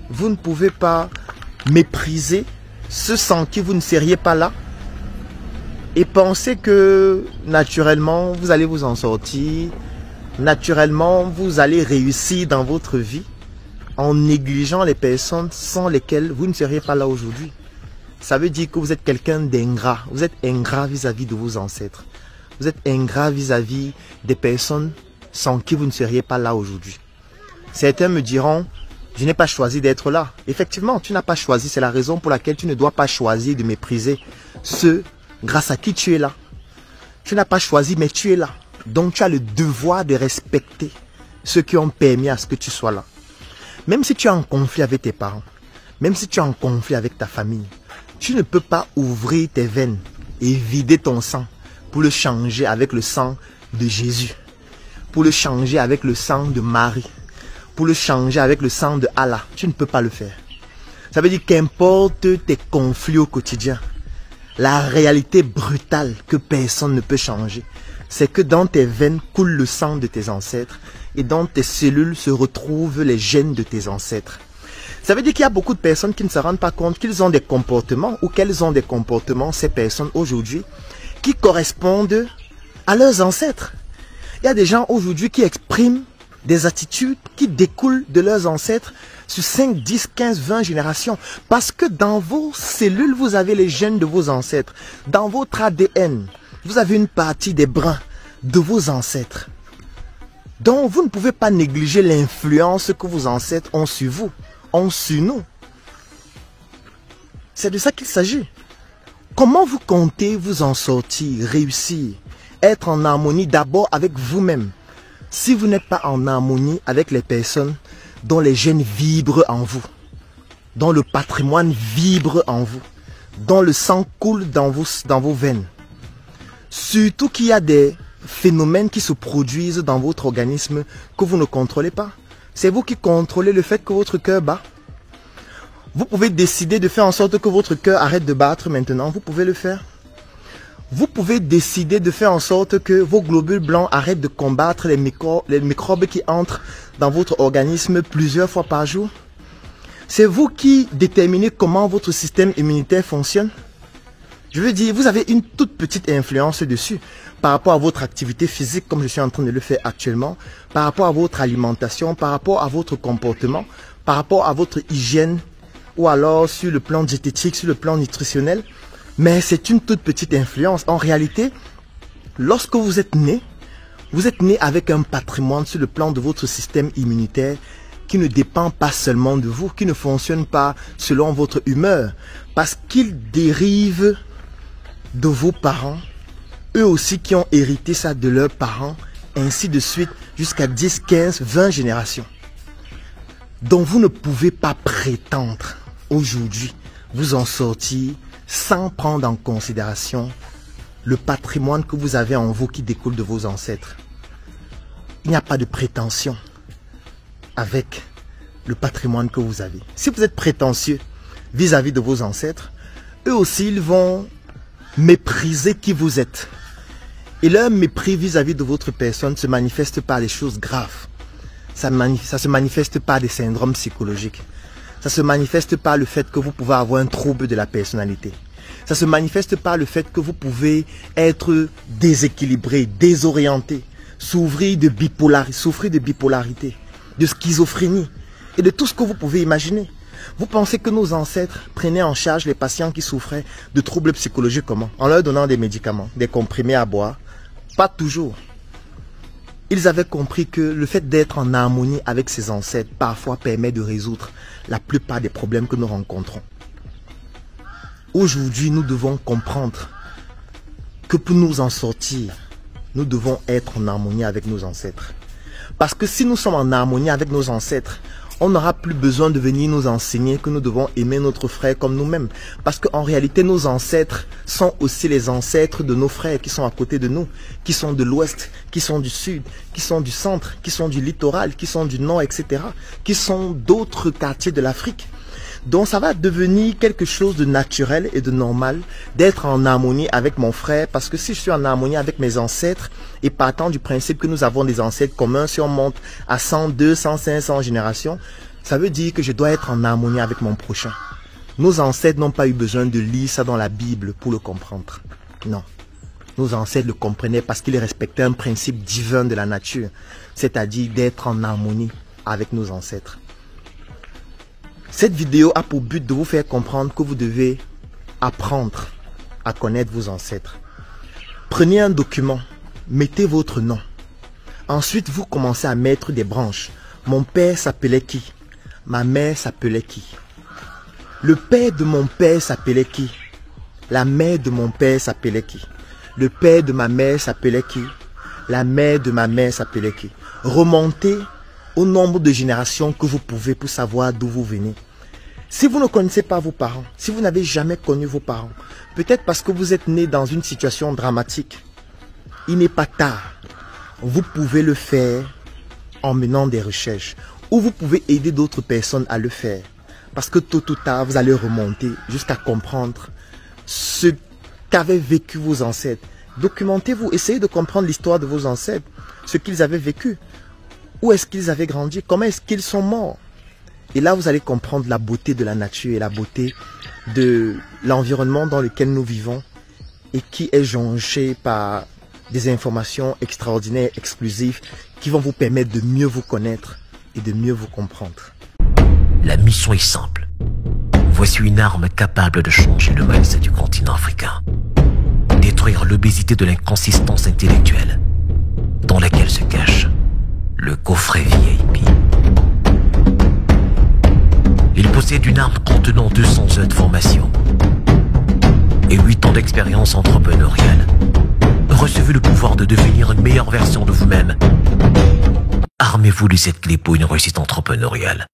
vous ne pouvez pas mépriser ceux sans qui vous ne seriez pas là et penser que naturellement vous allez vous en sortir, naturellement vous allez réussir dans votre vie en négligeant les personnes sans lesquelles vous ne seriez pas là aujourd'hui. Ça veut dire que vous êtes quelqu'un d'ingrat. Vous êtes ingrat vis-à-vis de vos ancêtres. Vous êtes ingrat vis-à-vis des personnes sans qui vous ne seriez pas là aujourd'hui. Certains me diront, je n'ai pas choisi d'être là. Effectivement, tu n'as pas choisi. C'est la raison pour laquelle tu ne dois pas choisir de mépriser ceux grâce à qui tu es là. Tu n'as pas choisi, mais tu es là. Donc tu as le devoir de respecter ceux qui ont permis à ce que tu sois là. Même si tu es en conflit avec tes parents, même si tu es en conflit avec ta famille, tu ne peux pas ouvrir tes veines et vider ton sang pour le changer avec le sang de Jésus, pour le changer avec le sang de Marie, pour le changer avec le sang de Allah. Tu ne peux pas le faire. Ça veut dire qu'importe tes conflits au quotidien, la réalité brutale que personne ne peut changer, c'est que dans tes veines coule le sang de tes ancêtres et dans tes cellules se retrouvent les gènes de tes ancêtres. Ça veut dire qu'il y a beaucoup de personnes qui ne se rendent pas compte qu'ils ont des comportements ou qu'elles ont des comportements, ces personnes aujourd'hui, qui correspondent à leurs ancêtres. Il y a des gens aujourd'hui qui expriment des attitudes qui découlent de leurs ancêtres sur 5, 10, 15, 20 générations. Parce que dans vos cellules, vous avez les gènes de vos ancêtres. Dans votre ADN, vous avez une partie des brins de vos ancêtres. Donc, vous ne pouvez pas négliger l'influence que vos ancêtres ont sur vous, ont sur nous. C'est de ça qu'il s'agit. Comment vous comptez vous en sortir, réussir, être en harmonie d'abord avec vous-même, si vous n'êtes pas en harmonie avec les personnes dont les gènes vibrent en vous, dont le patrimoine vibre en vous, dont le sang coule dans vos veines. Surtout qu'il y a des phénomènes qui se produisent dans votre organisme que vous ne contrôlez pas. C'est vous qui contrôlez le fait que votre cœur bat. Vous pouvez décider de faire en sorte que votre cœur arrête de battre maintenant. Vous pouvez le faire. Vous pouvez décider de faire en sorte que vos globules blancs arrêtent de combattre les microbes qui entrent dans votre organisme plusieurs fois par jour. C'est vous qui déterminez comment votre système immunitaire fonctionne. Je veux dire, vous avez une toute petite influence dessus par rapport à votre activité physique comme je suis en train de le faire actuellement, par rapport à votre alimentation, par rapport à votre comportement, par rapport à votre hygiène ou alors sur le plan diététique, sur le plan nutritionnel. Mais c'est une toute petite influence. En réalité, lorsque vous êtes né avec un patrimoine sur le plan de votre système immunitaire qui ne dépend pas seulement de vous, qui ne fonctionne pas selon votre humeur, parce qu'il dérive de vos parents, eux aussi qui ont hérité ça de leurs parents, ainsi de suite, jusqu'à 10, 15, 20 générations. Donc vous ne pouvez pas prétendre aujourd'hui vous en sortir sans prendre en considération le patrimoine que vous avez en vous qui découle de vos ancêtres. Il n'y a pas de prétention avec le patrimoine que vous avez. Si vous êtes prétentieux vis-à-vis de vos ancêtres, eux aussi ils vont mépriser qui vous êtes. Et leur mépris vis-à-vis de votre personne se manifeste par des choses graves. Ça se manifeste par des syndromes psychologiques. Ça se manifeste par le fait que vous pouvez avoir un trouble de la personnalité. Ça se manifeste par le fait que vous pouvez être déséquilibré, désorienté, souffrir de bipolarité, de schizophrénie et de tout ce que vous pouvez imaginer. Vous pensez que nos ancêtres prenaient en charge les patients qui souffraient de troubles psychologiques comment? En leur donnant des médicaments, des comprimés à boire? Pas toujours. Ils avaient compris que le fait d'être en harmonie avec ses ancêtres parfois permet de résoudre la plupart des problèmes que nous rencontrons. Aujourd'hui, nous devons comprendre que pour nous en sortir, nous devons être en harmonie avec nos ancêtres. Parce que si nous sommes en harmonie avec nos ancêtres, on n'aura plus besoin de venir nous enseigner que nous devons aimer notre frère comme nous-mêmes. Parce qu'en réalité, nos ancêtres sont aussi les ancêtres de nos frères qui sont à côté de nous, qui sont de l'ouest, qui sont du sud, qui sont du centre, qui sont du littoral, qui sont du nord, etc. Qui sont d'autres quartiers de l'Afrique. Donc ça va devenir quelque chose de naturel et de normal d'être en harmonie avec mon frère, parce que si je suis en harmonie avec mes ancêtres et partant du principe que nous avons des ancêtres communs, si on monte à 100, 200, 500 générations, Ça veut dire que je dois être en harmonie avec mon prochain. Nos ancêtres n'ont pas eu besoin de lire ça dans la Bible pour le comprendre. Non. Nos ancêtres le comprenaient parce qu'ils respectaient un principe divin de la nature, c'est-à-dire d'être en harmonie avec nos ancêtres. Cette vidéo a pour but de vous faire comprendre que vous devez apprendre à connaître vos ancêtres. Prenez un document, mettez votre nom. Ensuite, vous commencez à mettre des branches. Mon père s'appelait qui? Ma mère s'appelait qui? Le père de mon père s'appelait qui? La mère de mon père s'appelait qui? Le père de ma mère s'appelait qui? La mère de ma mère s'appelait qui? Remontez au nombre de générations que vous pouvez pour savoir d'où vous venez. Si vous ne connaissez pas vos parents, si vous n'avez jamais connu vos parents, peut-être parce que vous êtes né dans une situation dramatique, il n'est pas tard. Vous pouvez le faire en menant des recherches ou vous pouvez aider d'autres personnes à le faire. Parce que tôt ou tard, vous allez remonter jusqu'à comprendre ce qu'avaient vécu vos ancêtres. Documentez-vous, essayez de comprendre l'histoire de vos ancêtres, ce qu'ils avaient vécu. Où est-ce qu'ils avaient grandi? Comment est-ce qu'ils sont morts? Et là, vous allez comprendre la beauté de la nature et la beauté de l'environnement dans lequel nous vivons et qui est jonché par des informations extraordinaires, exclusives, qui vont vous permettre de mieux vous connaître et de mieux vous comprendre. La mission est simple. Voici une arme capable de changer le mindset du continent africain. Détruire l'obésité de l'inconsistance intellectuelle dans laquelle se cache le coffret VIP. Il possède une arme contenant 200 heures de formation et 8 ans d'expérience entrepreneuriale. Recevez le pouvoir de devenir une meilleure version de vous-même. Armez-vous de cette clé pour une réussite entrepreneuriale.